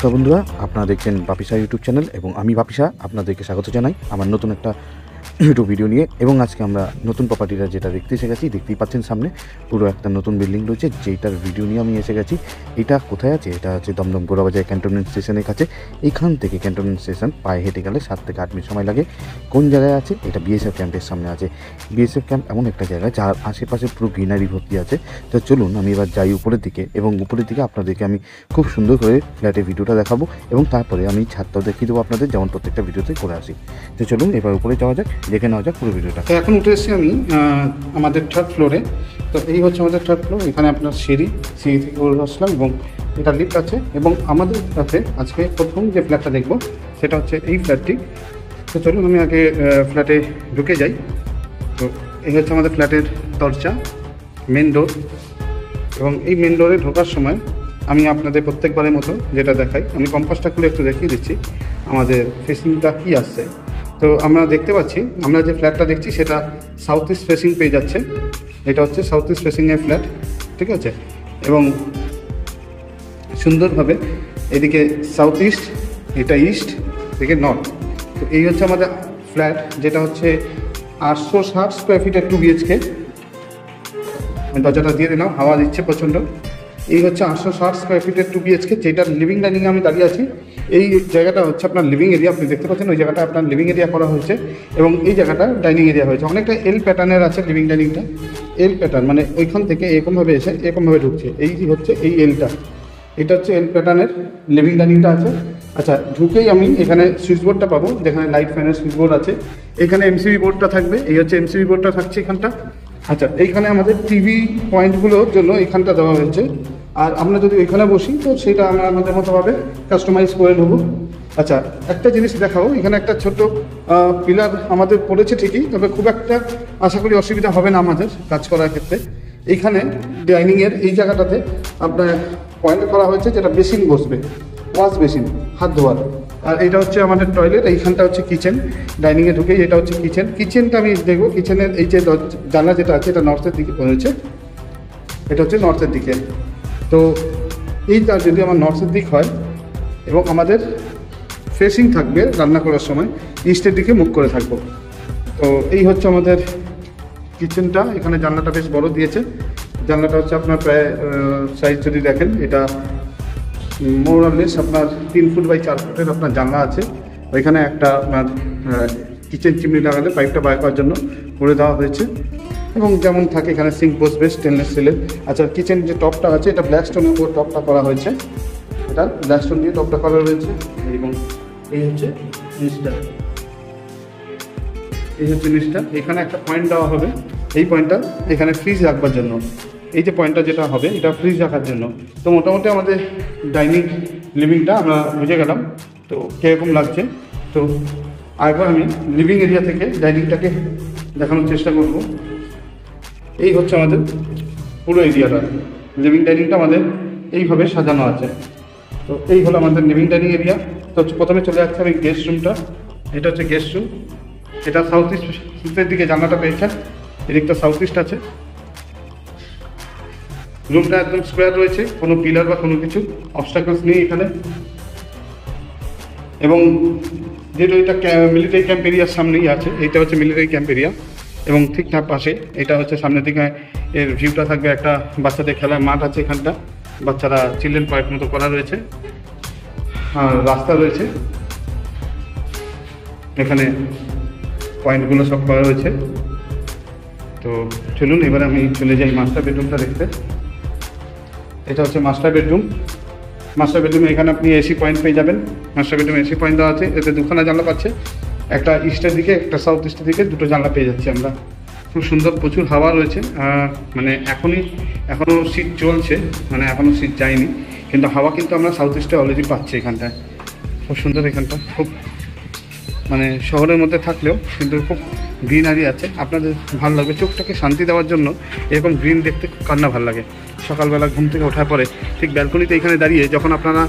নমস্কার বন্ধুরা, আপনারা দেখছেন বাপিসা ইউটিউব চ্যানেল এবং আমি বাপিসা আপনাদেরকে স্বাগত জানাই আমার নতুন একটা ইউটিউব ভিডিও নিয়ে। এবং আজকে আমরা নতুন প্রপার্টিটা যেটা দেখতে এসে গেছি, দেখতেই পাচ্ছেন সামনে পুরো একটা নতুন বিল্ডিং রয়েছে, যেটার ভিডিও নিয়ে আমি এসে গেছি। এটা কোথায় আছে? এটা হচ্ছে দমদম গোড়াবাজার ক্যান্টনমেন্ট স্টেশনের কাছে। এইখান থেকে ক্যান্টনমেন্ট স্টেশন পায়ে হেঁটে গেলে 7 থেকে 8 মিনিট সময় লাগে। কোন জায়গায় আছে? এটা বিএসএফ ক্যাম্পের সামনে আছে। বিএসএফ ক্যাম্প এমন একটা জায়গা যার আশেপাশে পুরো গ্রিনারি ভর্তি আছে। তো চলুন আমি এবার যাই উপরের দিকে, এবং উপরের দিকে আপনাদেরকে আমি খুব সুন্দর করে ফ্ল্যাটের ভিডিওটা দেখাবো, এবং তারপরে আমি ছাদটাও দেখিয়ে দেবো আপনাদের, যেমন প্রত্যেকটা ভিডিওতে করে আসি। তো চলুন এবার উপরে যাওয়া যাক, দেখে নেওয়া যাক পুরো ভিডিওটা। তো এখন উঠে এসেছি আমি আমাদের থার্ড ফ্লোরে। তো এই হচ্ছে আমাদের থার্ড ফ্লোর। এখানে আপনার সিঁড়ি থেকে উঠে আসলাম এবং এটা লিফট আছে। এবং আমাদের কাছে আজকে প্রথম যে ফ্ল্যাটটা দেখবো সেটা হচ্ছে এই ফ্ল্যাটটি। তো চলুন আমি আগে ফ্ল্যাটে ঢুকে যাই। তো এই হচ্ছে আমাদের ফ্ল্যাটের দরজা, মেন ডোর। এবং এই মেন ডোরে ঢোকার সময় আমি আপনাদের প্রত্যেকবারের মতো যেটা দেখাই, আমি কম্পাসটা খুলে একটু দেখিয়ে দিচ্ছি আমাদের ফেসিংটা কী আসছে। তো আমরা দেখতে পাচ্ছি, আমরা যে ফ্ল্যাটটা দেখছি সেটা সাউথ ইস্ট ফেসিং পেয়ে যাচ্ছে। এটা হচ্ছে সাউথ ইস্ট ফেসিংয়ের ফ্ল্যাট, ঠিক আছে। এবং সুন্দরভাবে এদিকে সাউথ ইস্ট, এটা ইস্ট, এদিকে নর্থ। তো এই হচ্ছে আমাদের ফ্ল্যাট, যেটা হচ্ছে 860 স্কোয়ার ফিটের 2 BHK। আমি দরজাটা দিয়ে দিলাম, হাওয়া দিচ্ছে প্রচণ্ড। এই হচ্ছে 860 স্কোয়ার ফিটের 2 BHK, যেটার লিভিং ডাইনিংয়ে আমি দাঁড়িয়ে আছি। এই জায়গাটা হচ্ছে আপনার লিভিং এরিয়া, আপনি দেখতে পাচ্ছেন ওই জায়গাটা আপনার লিভিং এরিয়া করা হয়েছে, এবং এই জায়গাটা ডাইনিং এরিয়া হয়েছে। অনেকটা এল প্যাটার্নের আছে লিভিং ডাইনিংটা, এল প্যাটার্ন, মানে ওইখান থেকে এরকমভাবে এসে এরকমভাবে ঢুকছে। এই হচ্ছে এই এলটা, এটা হচ্ছে এল প্যাটার্নের লিভিং ডাইনিংটা আছে। আচ্ছা, ঢুকেই আমি এখানে সুইচ বোর্ডটা পাবো, যেখানে লাইট ফ্যানের সুইচ বোর্ড আছে। এখানে এমসিবি বোর্ডটা থাকবে, এই হচ্ছে এমসিবি বোর্ডটা থাকছে এখানটা। আচ্ছা, এইখানে আমাদের টিভি পয়েন্টগুলোর জন্য এখানটা দেওয়া হয়েছে। আর আমরা যদি ওইখানে বসি তো সেটা আমরা আমাদের মতোভাবে কাস্টমাইজ করে নেবো। আচ্ছা, একটা জিনিস দেখাবো, এখানে একটা ছোট পিলার আমাদের পড়েছে ঠিকই, তবে খুব একটা আশা করি অসুবিধা হবে না আমাদের কাজ করার ক্ষেত্রে। এইখানে ডাইনিংয়ের এই জায়গাটাতে আপনার পয়েন্ট করা হয়েছে, যেটা বেসিন বসবে, ওয়াশ বেসিন, হাত ধোয়ার। আর এটা হচ্ছে আমাদের টয়লেট, এইখানটা হচ্ছে কিচেন। ডাইনিংয়ে ঢুকেই এটা হচ্ছে কিচেন। কিচেনটা আমি দেখবো, কিচেনের এই যে জানলা যেটা আছে এটা নর্থের দিকে রয়েছে, এটা হচ্ছে নর্থের দিকে। তো এইটা যদি আমার নর্থের দিক হয় এবং আমাদের ফেসিং থাকবে রান্না করার সময় ইস্টের দিকে মুখ করে থাকবো। তো এই হচ্ছে আমাদের কিচেনটা। এখানে জানলাটা বেশ বড় দিয়েছে। জানলাটা হচ্ছে আপনার প্রায় সাইজ যদি দেখেন, এটা মোরালেস আপনার 3 ফুট বাই 4 ফুটের আপনার জানলা আছে। ওইখানে একটা আপনার কিচেন চিমনি লাগালে পাইপটা বার করার জন্য করে দেওয়া হয়েছে, এবং যেমন থাকে এখানে সিঙ্ক বসবে স্টেনলেস স্টিলের। আচ্ছা, কিচেন যে টপটা আছে এটা ব্ল্যাক স্টোনের উপর টপটা করা হয়েছে, এটা ব্ল্যাক স্টোন দিয়ে টপটা করা রয়েছে। এবং এই হচ্ছে জিনিসটা, এই হচ্ছে জিনিসটা। এখানে একটা পয়েন্ট দেওয়া হবে, এই পয়েন্টটা এখানে ফ্রিজ রাখবার জন্য। এই যে পয়েন্টটা যেটা হবে এটা ফ্রিজ রাখার জন্য। তো মোটামুটি আমাদের ডাইনিং লিভিংটা আমরা বুঝে গেলাম তো কীরকম লাগছে। তো আরেকবার আমি লিভিং এরিয়া থেকে ডাইনিংটাকে দেখানোর চেষ্টা করব। এই হচ্ছে আমাদের পুরো এরিয়াটা, লিভিং ডাইনিংটা আমাদের এইভাবে সাজানো আছে। তো এই হলো আমাদের লিভিং ডাইনিং এরিয়া। তো প্রথমে চলে যাচ্ছে আমি গেস্ট রুমটা। এটা হচ্ছে গেস্ট রুম, এটা সাউথ ইস্টের দিকে জানলাটা পেয়েছেন, এদিকটা সাউথ ইস্ট আছে। রুমটা একদম স্কোয়ার রয়েছে, কোনো পিলার বা কোনো কিছু অবস্টাকলস নেই এখানে। এবং যেহেতু এটা মিলিটারি ক্যাম্প এরিয়ার সামনেই আছে, এইটা হচ্ছে মিলিটারি ক্যাম্প এরিয়া, এবং ঠিকঠাক পাশে এটা হচ্ছে সামনের দিকে এর ভিউটা থাকবে। একটা বাচ্চাদের খেলার মাঠ আছে এখানটা, বাচ্চারা চিলড্রেন পার্ক মতো করা রয়েছে। আর রাস্তা রয়েছে, এখানে পয়েন্টগুলো সব করা রয়েছে। তো চলুন এবারে আমি চলে যাই মাস্টার বেডরুমটা দেখতে। এটা হচ্ছে মাস্টার বেডরুম। মাস্টার বেডরুমে এখানে আপনি এসি পয়েন্ট পেয়ে যাবেন। মাস্টার বেডরুমে এসি পয়েন্ট দেওয়া আছে, এতে দুখানা জানলা পাচ্ছে, একটা ইস্টের দিকে একটা সাউথ ইস্টের দিকে, দুটো জানলা পেয়ে যাচ্ছি আমরা। খুব সুন্দর, প্রচুর হাওয়া রয়েছে। মানে এখনও শীত চলছে, মানে এখনও শীত যায়নি, কিন্তু হাওয়া কিন্তু আমরা সাউথ ইস্টে অলরেডি পাচ্ছি এখানটায়। খুব সুন্দর এখানটা, খুব মানে শহরের মধ্যে থাকলেও কিন্তু খুব গ্রিনারি আছে, আপনাদের ভালো লাগবে। চোখটাকে শান্তি দেওয়ার জন্য এরকম গ্রিন দেখতে কার না ভালো লাগে। সকালবেলা ঘুম থেকে ওঠার পরে ঠিক ব্যালকনিতে এখানে দাঁড়িয়ে যখন আপনারা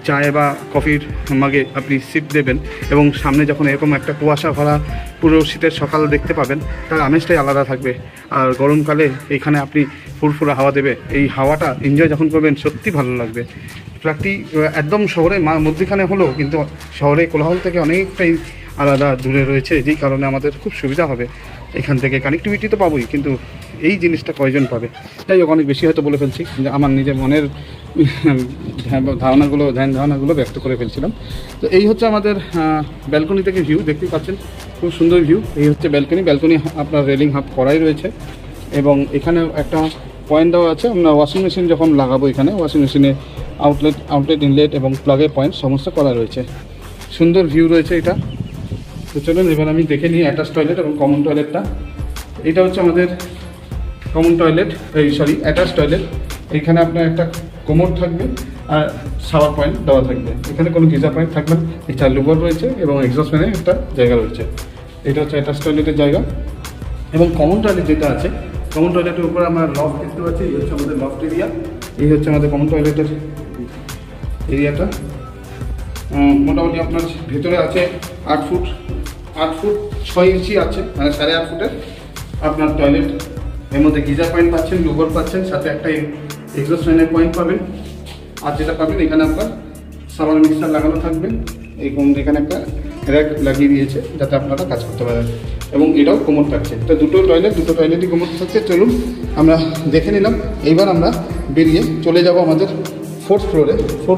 চায় বা কফির মাগে আপনি সিপ দেবেন এবং সামনে যখন এরকম একটা কুয়াশা ভরা পুরো শীতের সকাল দেখতে পাবেন, তার আমেজটাই আলাদা থাকবে। আর গরমকালে এইখানে আপনি ফুরফুরা হাওয়া দেবে, এই হাওয়াটা এনজয় যখন করবেন সত্যি ভালো লাগবে। ফ্ল্যাটটি একদম শহরের মধ্যখানে হলেও কিন্তু শহরে কোলাহল থেকে অনেকটাই আলাদা দূরে রয়েছে, যেই কারণে আমাদের খুব সুবিধা হবে। এখান থেকে কানেক্টিভিটি তো পাবোই, কিন্তু এই জিনিসটা কয়জন পাবে। যাই হোক, অনেক বেশি হয়তো বলে ফেলছি, যে আমার নিজের মনের ধ্যান ধারণাগুলো ব্যক্ত করে ফেলছিলাম। তো এই হচ্ছে আমাদের ব্যালকনি থেকে ভিউ, দেখতেই পাচ্ছেন খুব সুন্দর ভিউ। এই হচ্ছে ব্যালকনি আপনার রেলিং হাফ করাই রয়েছে এবং এখানে একটা পয়েন্ট দেওয়া আছে। আমরা ওয়াশিং মেশিন যখন লাগাবো, এখানে ওয়াশিং মেশিনে আউটলেট ইনলেট এবং প্লাগের পয়েন্ট সমস্ত করা রয়েছে। সুন্দর ভিউ রয়েছে এটা। তো চলুন এবার আমি দেখে নিই অ্যাটাচ টয়লেট এবং কমন টয়লেটটা। এটা হচ্ছে আমাদের কমন টয়লেট, অ্যাটাচ টয়লেট। এইখানে আপনার একটা কোমোড থাকবে আর শাওয়ার পয়েন্ট দেওয়া থাকবে। এখানে কোনো গিজার পয়েন্ট থাকবে না। এছাড়া লুবার রয়েছে এবং এক্সস্ট ফ্যানের একটা জায়গা রয়েছে। এটা হচ্ছে অ্যাটাচ টয়লেটের জায়গা। এবং কমন টয়লেট যেটা আছে, কমন টয়লেটের উপরে আমরা লফট দেখতে পাচ্ছি। এই হচ্ছে আমাদের লফট এরিয়া। এই হচ্ছে আমাদের কমন টয়লেটের এরিয়াটা। মোটামুটি আপনার ভেতরে আছে 8 ফুট 6 ইঞ্চি আছে, মানে 8.5 ফুটের আপনার টয়লেট। এর মধ্যে গিজার পয়েন্ট পাচ্ছেন, লুবার পাচ্ছেন, সাথে একটা এক্সস্ট ফ্যানের পয়েন্ট পাবেন। আর যেটা পাবেন, এখানে আপনার সাবান মিক্সার লাগানো থাকবে। এখানে একটা র্যাক লাগিয়ে দিয়েছে যাতে আপনারা কাজ করতে পারেন। এবং এটাও কোমোড থাকছে। তো দুটো টয়লেটই কোমোড থাকছে। চলুন আমরা দেখে নিলাম। এইবার আমরা বেরিয়ে চলে যাব আমাদের 4th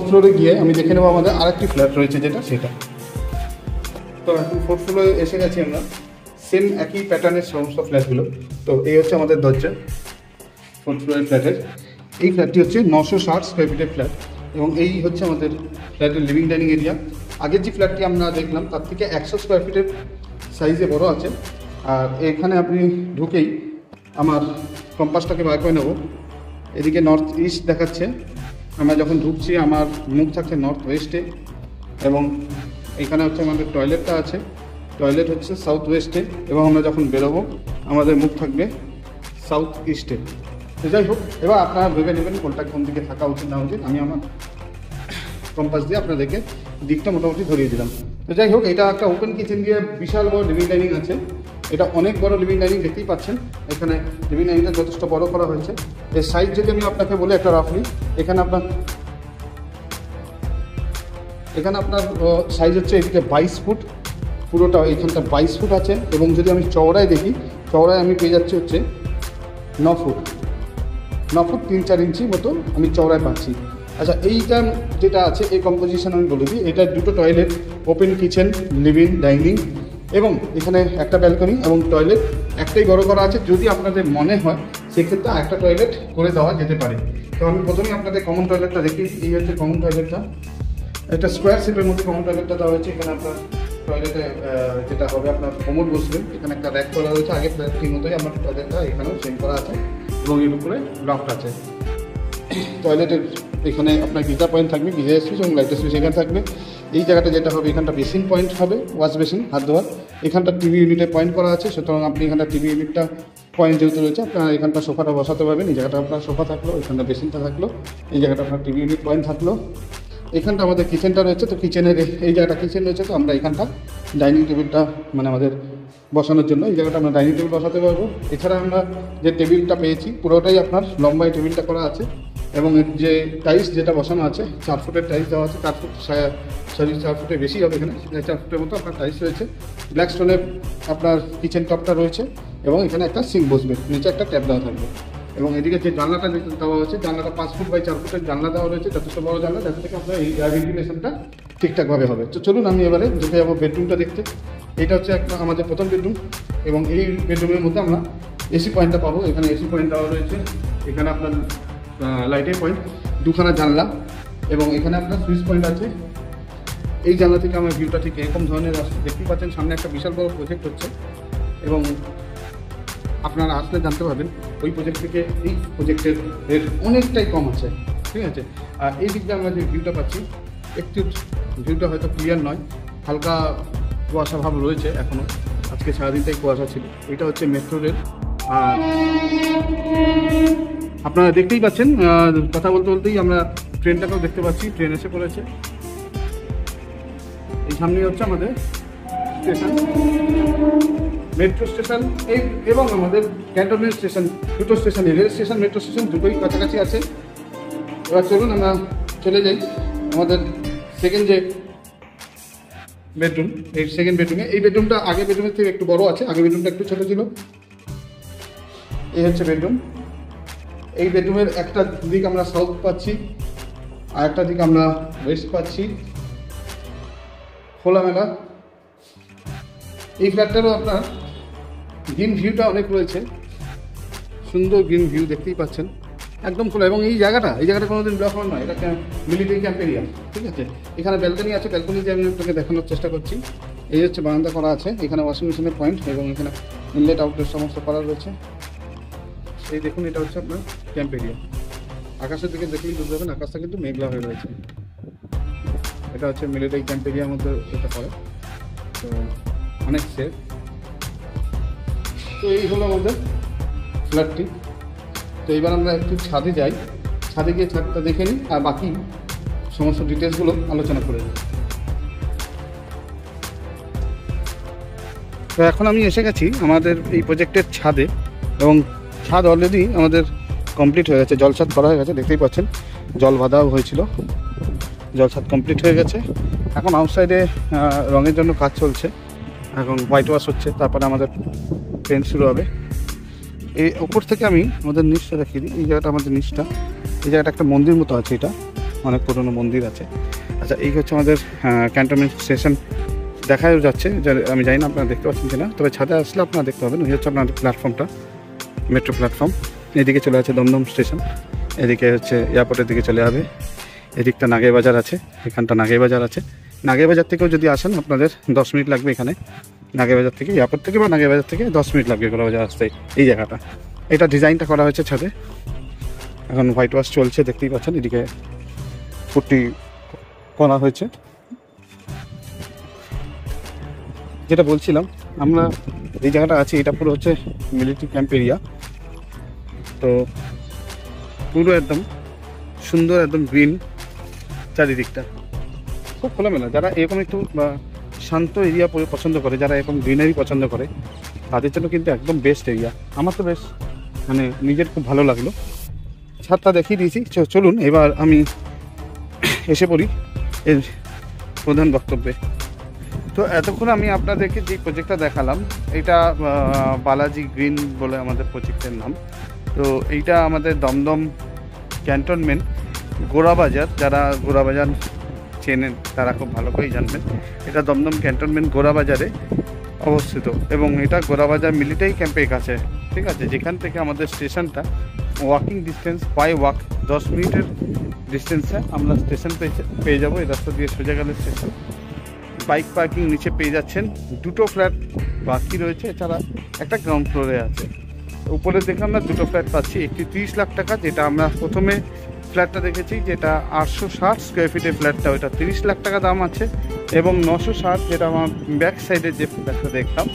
ফ্লোরে গিয়ে আমি দেখে নেবো আমাদের আরেকটি ফ্ল্যাট রয়েছে, যেটা। তো এখন 4th ফ্লোরে এসে গেছি আমরা। সেম একই প্যাটার্নের সমস্ত ফ্ল্যাটগুলো। তো এই হচ্ছে আমাদের দরজা 4th ফ্লোরের ফ্ল্যাটের। এই ফ্ল্যাটটি হচ্ছে 960 স্কোয়ার ফিটের ফ্ল্যাট এবং এই হচ্ছে আমাদের ফ্ল্যাটের লিভিং ডাইনিং এরিয়া। আগের যে ফ্ল্যাটটি আমরা দেখলাম তার থেকে 100 স্কোয়ার ফিটের সাইজে বড় আছে। আর এখানে আপনি ঢুকেই আমার কম্পাসটাকে বার করে নেব। এদিকে নর্থ ইস্ট দেখাচ্ছে। আমরা যখন ঢুকছি আমার মুখ থাকছে নর্থ ওয়েস্টে এবং এখানে হচ্ছে আমাদের টয়লেটটা আছে। টয়লেট হচ্ছে সাউথ ওয়েস্টে এবং আমরা যখন বেরোবো আমাদের মুখ থাকবে সাউথ ইস্টে। তো যাই হোক, এবার আপনারা ভেবে নেবেন কোন দিকে থাকা উচিত না উচিত। আমি আমার কম্পাস দিয়ে আপনাদেরকে দিকটা মোটামুটি ধরিয়ে দিলাম। তো যাই হোক, এটা একটা ওপেন কিচেন দিয়ে বিশাল বড় লিভিং ডাইনিং আছে। এটা অনেক বড় লিভিং ডাইনিং, দেখতেই পাচ্ছেন। এখানে লিভিং ডাইনিংটা যথেষ্ট বড় করা হয়েছে। এর সাইজ যদি আমি আপনাকে বলি একটা রাফলি, এখানে আপনার সাইজ হচ্ছে এদিকে 22 ফুট, পুরোটা এখানটা 22 ফুট আছে। এবং যদি আমি চওড়ায় দেখি, চওড়ায় আমি পেয়ে যাচ্ছি হচ্ছে 9 ফুট 3-4 ইঞ্চি মতো আমি চওড়ায় পাচ্ছি। আচ্ছা, এইটা যেটা আছে এই কম্পোজিশন আমি বলে দিই। এটা দুটো toilet, open kitchen, living dining এবং এখানে একটা ব্যালকনি এবং টয়লেট একটাই বড় করা আছে। যদি আপনাদের মনে হয় সেক্ষেত্রে একটা টয়লেট করে দেওয়া যেতে পারে। তো আমি প্রথমেই আপনাদের কমন টয়লেটটা দেখি। এই হচ্ছে কমন টয়লেটটা। একটা স্কোয়ার শেপের মধ্যে কমন টয়লেটটা দেওয়া হয়েছে। এখানে আপনার টয়লেটে যেটা হবে আপনার কোমোড বসবেন। এখানে একটা র্যাক করা হয়েছে, আগের ফ্ল্যাটটির মতোই আমার টয়লেটটা এখানেও সেম করা আছে এবং এর উপরে লফট আছে। টয়লেটের এখানে আপনার গিজার পয়েন্ট থাকবে, গিজার সুইচ এবং লাইটের সুইচ এখানে থাকবে। এই জায়গাটা যেটা হবে, এখানটা বেসিন পয়েন্ট হবে, ওয়াশ বেসিন, হাত ধোয়ার। এখানটা টিভি ইউনিটের পয়েন্ট করা আছে, সুতরাং আপনি এখানটা টিভি ইউনিটটা পয়েন্ট যেহেতু রয়েছে, আপনার এখানটা সোফাটা বসাতে পারবেন। এই জায়গাটা আপনার সোফা থাকলো, এখানটা বেসিনটা থাকলো, এই জায়গাটা আপনার টিভি ইউনিট পয়েন্ট থাকলো। এখানটা আমাদের কিচেনটা রয়েছে। তো কিচেনের এই জায়গাটা কিচেন রয়েছে। তো আমরা এখানটা ডাইনিং টেবিলটা মানে আমাদের বসানোর জন্য এই জায়গাটা আমরা ডাইনিং টেবিল বসাতে পারবো। এছাড়া আমরা যে টেবিলটা পেয়েছি পুরোটাই আপনার লম্বাই টেবিলটা করা আছে এবং যে টাইলস যেটা বসানো আছে 4 ফুটের টাইলস দেওয়া আছে। 4 ফুটের বেশি হবে, এখানে 4 ফুটের মতো আপনার টাইলস রয়েছে। ব্ল্যাক স্টোনের আপনার কিচেন টপটা রয়েছে এবং এখানে একটা সিঙ্ক বসবে, নিচে একটা ট্যাপ দেওয়া থাকবে। এবং এদিকে যে জানলাটা দেওয়া হয়েছে, জানলাটা 5 ফুট বাই 4 ফুটের জানলা দেওয়া রয়েছে, যথেষ্ট বড় জানলা, যাতে থেকে আপনার এই এয়ার ভেন্টিলেশনটা ঠিকঠাকভাবে হবে। তো চলুন আমি এবারে যেতে যাবো বেডরুমটা দেখতে। এটা হচ্ছে একটা আমাদের প্রথম বেডরুম এবং এই বেডরুমের মধ্যে আমরা এসি পয়েন্টটা পাবো। এখানে এসি পয়েন্ট দেওয়া রয়েছে, এখানে আপনার লাইটের পয়েন্ট, দুখানা জানলা এবং এখানে আপনার সুইচ পয়েন্ট আছে। এই জানলা থেকে আমার ভিউটা ঠিক এরকম ধরনের আসছে। দেখতেই পাচ্ছেন সামনে একটা বিশাল বড় প্রজেক্ট হচ্ছে এবং আপনারা আসলে জানতে পারবেন ওই প্রজেক্ট থেকে এই প্রজেক্টের রেট অনেকটাই কম আছে, ঠিক আছে। আর এই দিক দিয়ে আমরা যে ভিউটা পাচ্ছি, একটু ভিউটা হয়তো ক্লিয়ার নয়, হালকা কুয়াশা ভাব রয়েছে এখনও। আজকে সারাদিনটাই কুয়াশা ছিল। এটা হচ্ছে মেট্রো রেল। আর আপনারা দেখতেই পাচ্ছেন, কথা বলতে বলতেই আমরা ট্রেনটাকেও দেখতে পাচ্ছি, ট্রেন এসে পড়েছে। এই সামনেই হচ্ছে আমাদের স্টেশন, মেট্রো স্টেশন এবং আমাদের ক্যান্টনমেন্ট স্টেশন। দুটো station, rail station metro station দুটোই কাছাকাছি আছে। এবার চলুন আমরা চলে যাই আমাদের সেকেন্ড যে বেডরুম, এই সেকেন্ড বেডরুমে। এই বেডরুমটা আগে বেডরুমের থেকে একটু বড় আছে, আগে বেডরুমটা একটু ছোটো ছিল। এই হচ্ছে বেডরুম। এই বেডরুমের একটা দিক আমরা সাউথ পাচ্ছি, আর একটা দিক আমরা ওয়েস্ট পাচ্ছি, খোলামেলা। এই ফ্ল্যাটটারও আপনার গ্রিন ভিউটা অনেক রয়েছে, সুন্দর গ্রিন ভিউ দেখতেই পাচ্ছেন, একদম খোলা। এবং এই জায়গাটা কোনোদিন ব্লক হওয়ার নয়, এটা মিলিটারি ক্যাম্প এরিয়া, ঠিক আছে। এখানে ব্যালকনি আছে, ব্যালকনি যে আমি আপনাকে দেখানোর চেষ্টা করছি। এই হচ্ছে বারান্দা করা আছে, এখানে ওয়াশিং মেশিনের পয়েন্ট এবং এখানে ইনলেট আউটলেট সমস্ত করা রয়েছে। এই দেখুন, এটা হচ্ছে আপনার ক্যাম্প এরিয়া। আকাশের দিকে দেখলেই বুঝতে পারবেন আকাশটা কিন্তু মেঘলা হয়ে রয়েছে। এটা হচ্ছে মিলিটারি ক্যাম্প এরিয়ার মধ্যে এটা পড়ে, তো অনেক সেফ। তো এই হলো আমাদের ফ্ল্যাটটি। তো এবার আমরা একটু ছাদে যাই, ছাদে গিয়ে ছাদটা দেখে নিই আর বাকি সমস্ত ডিটেলসগুলো আলোচনা করে নিই। তো এখন আমি এসে গেছি আমাদের এই প্রজেক্টের ছাদে, এবং ছাদ অলরেডি আমাদের কমপ্লিট হয়ে গেছে, জল ছাদ করা হয়ে গেছে, দেখতেই পাচ্ছেন। জল বাঁধাও হয়েছিল, জল ছাদ কমপ্লিট হয়ে গেছে। এখন আউটসাইডে রঙের জন্য কাজ চলছে, এখন হোয়াইট ওয়াশ হচ্ছে, তারপরে আমাদের পেন্ট শুরু হবে। এই ওপর থেকে আমি আমাদের নিচটা দেখিয়ে দিই। এই জায়গাটা আমাদের নিচটা, এই জায়গাটা একটা মন্দির মতো আছে, এটা অনেক পুরনো মন্দির আছে। আচ্ছা, এই হচ্ছে আমাদের ক্যান্টনমেন্ট স্টেশন, দেখাও যাচ্ছে, আমি জানি না আপনারা দেখতে পাচ্ছেন কিনা, তবে ছাদে আসলে আপনারা দেখতে পাবেন। এই হচ্ছে আপনার প্ল্যাটফর্মটা, মেট্রো প্ল্যাটফর্ম। এদিকে চলে আছে দমদম স্টেশন, এদিকে হচ্ছে এয়ারপোর্টের দিকে চলে যাবে। এদিকটা নাগে বাজার আছে, এখানটা নাগে বাজার আছে। নাগে বাজার থেকেও যদি আসেন আপনাদের 10 মিনিট লাগবে এখানে, নাগে বাজার থেকে, এয়ারপোর্ট থেকে বা নাগে বাজার থেকে 10 মিনিট লাগবে গোড়া বাজার আসতে। এই জায়গাটা, এটা ডিজাইনটা করা হয়েছে ছাদে, এখন হোয়াইট ওয়াশ চলছে, দেখতেই পাচ্ছেন। এদিকে পুট্টি করা হয়েছে। যেটা বলছিলাম, আমরা এই জায়গাটা আছি, এটা পুরো হচ্ছে মিলিটারি ক্যাম্প এরিয়া। তো পুরো একদম সুন্দর, একদম গ্রিন চারিদিকটা, খুব খোলামেলা। যারা এরকম একটু শান্ত এরিয়া পছন্দ করে, যারা এরকম গ্রিনারি পছন্দ করে, তাদের জন্য কিন্তু একদম বেস্ট এরিয়া। আমার তো বেশ নিজের খুব ভালো লাগলো। ছাদটা দেখিয়ে দিয়েছি, চলুন এবার আমি এসে পড়ি এর প্রধান বক্তব্যে। তো এতক্ষণ আমি আপনাদেরকে যে প্রজেক্টটা দেখালাম, এটা বালাজি গ্রিন বলে আমাদের প্রজেক্টের নাম। তো এইটা আমাদের দমদম ক্যান্টনমেন্ট গোড়াবাজার, যারা গোড়াবাজার চেনেন তারা খুব ভালো করেই জানবেন। এটা দমদম ক্যান্টনমেন্ট গোড়াবাজারে অবস্থিত, এবং এটা গোড়াবাজার মিলিটারি ক্যাম্পের কাছে, ঠিক আছে। যেখান থেকে আমাদের স্টেশনটা ওয়াকিং ডিস্টেন্স, বাই ওয়াক 10 মিনিটের ডিস্টেন্সে আমরা স্টেশন পেয়ে যাবো। এই রাস্তা দিয়ে সোজা গেলে স্টেশন, বাইক পার্কিং নিচে পেয়ে যাচ্ছেন। দুটো ফ্ল্যাট বাকি রয়েছে, এছাড়া একটা গ্রাউন্ড ফ্লোরে আছে। উপরে দেখে আমরা দুটো ফ্ল্যাট পাচ্ছি, একটি 30 লাখ টাকা, যেটা আমরা প্রথমে ফ্ল্যাটটা দেখেছি, যেটা 860 স্কোয়ার ফিটের ফ্ল্যাটটা, ওইটা 30 লাখ টাকা দাম আছে। এবং 960, যেটা আমার ব্যাক সাইডে যে ফ্ল্যাটটা দেখলাম,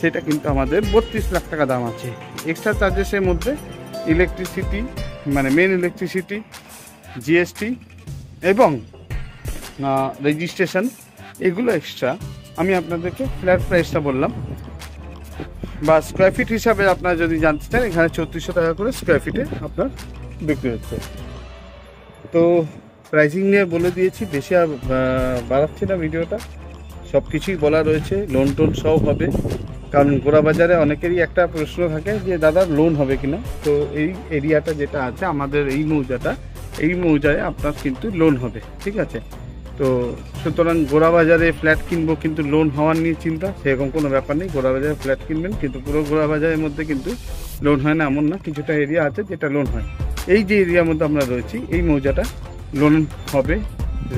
সেটা কিন্তু আমাদের 32 লাখ টাকা দাম আছে। এক্সট্রা চার্জেসের মধ্যে ইলেকট্রিসিটি, মানে মেন ইলেকট্রিসিটি, জিএসটি এবং রেজিস্ট্রেশন, এগুলো এক্সট্রা। আমি আপনাদেরকে ফ্ল্যাট প্রাইসটা বললাম, বা স্কোয়ার ফিট হিসাবে আপনারা যদি জানতে চান, এখানে 3400 টাকা করে স্কোয়ার ফিটে আপনার বিক্রি হচ্ছে। তো প্রাইসিং নিয়ে বলে দিয়েছি, বেশি আর বাড়াচ্ছি না ভিডিওটা, সব কিছুই বলা রয়েছে। লোন টোন সব হবে, কারণ গোড়াবাজারে অনেকেরই একটা প্রশ্ন থাকে যে দাদা লোন হবে কিনা। তো এই এরিয়াটা যেটা আছে আমাদের, এই মৌজাটা, এই মৌজায় আপনার কিন্তু লোন হবে, ঠিক আছে। তো সুতরাং গোড়াবাজারে ফ্ল্যাট কিনবো কিন্তু লোন হওয়ার নিয়ে চিন্তা, সেরকম কোনো ব্যাপার নেই। গোড়াবাজারে ফ্ল্যাট কিনবেন, কিন্তু পুরো গোড়াবাজারের মধ্যে কিন্তু লোন হয় না এমন না, কিছুটা এরিয়া আছে যেটা লোন হয়। এই যে এরিয়ার মধ্যে আমরা রয়েছি, এই মৌজাটা লোন হবে,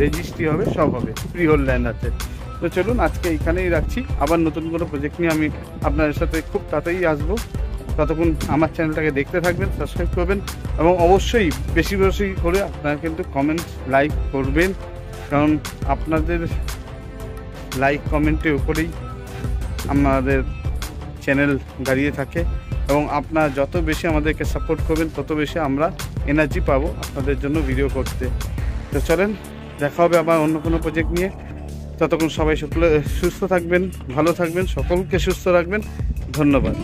রেজিস্ট্রি হবে, সব হবে, ফ্রি হোল্ড ল্যান্ড আছে। তো চলুন আজকে এখানেই রাখছি, আবার নতুন কোনো প্রজেক্ট নিয়ে আমি আপনাদের সাথে খুব তাড়াতাড়ি আসবো। ততক্ষণ আমার চ্যানেলটাকে দেখতে থাকবেন, সাবস্ক্রাইব করবেন, এবং অবশ্যই বেশি বেশি করে আপনারা কিন্তু কমেন্ট, লাইক করবেন, কারণ আপনাদের লাইক কমেন্টের উপরেই আমাদের চ্যানেল দাঁড়িয়ে থাকে এবং আপনারা যত বেশি আমাদেরকে সাপোর্ট করবেন তত বেশি আমরা এনার্জি পাবো আপনাদের জন্য ভিডিও করতে। তো চলেন, দেখা হবে আবার অন্য কোনো প্রজেক্ট নিয়ে। ততক্ষণ সবাই সকলে সুস্থ থাকবেন, ভালো থাকবেন, সকলকে সুস্থ রাখবেন। ধন্যবাদ।